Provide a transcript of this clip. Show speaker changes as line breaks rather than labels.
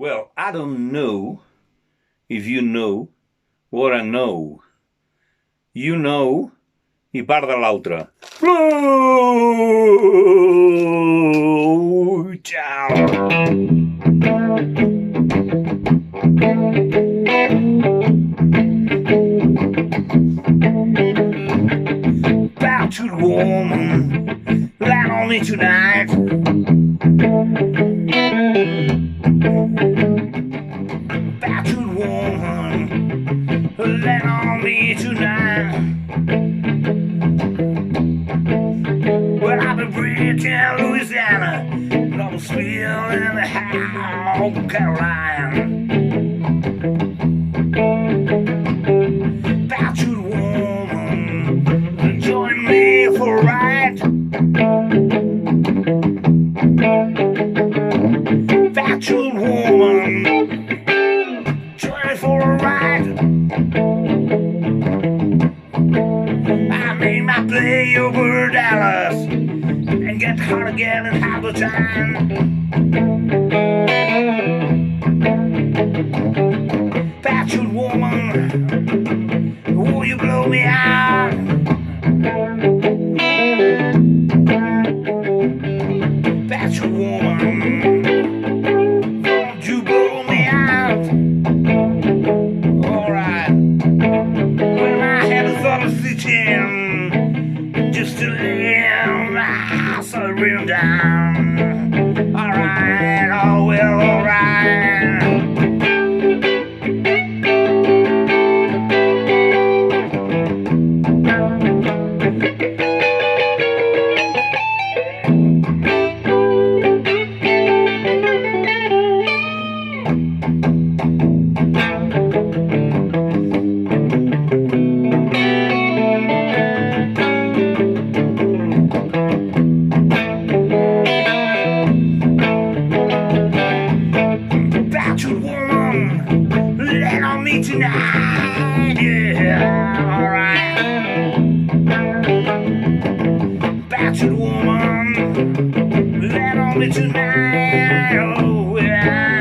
Well, I don't know if you know what I know. You know i part de l'altre. Bow to the woman, land on me tonight. Bow to the woman, land on me tonight. Well, I've been bridging Louisiana, Knoxville, and the South Carolina. Bow to the woman, join me for a ride. Bow to the woman, join me for a ride. I made my play over Dallas and get hard again in half the time. Bachelor woman, will you blow me out? Bachelor woman, won't you blow me out? Alright. Well, I had a thought of stitching just to live, I saw it written down. Alright, oh well, alright. Land on me tonight, yeah, alright. Bachelor woman, land on me tonight, oh yeah.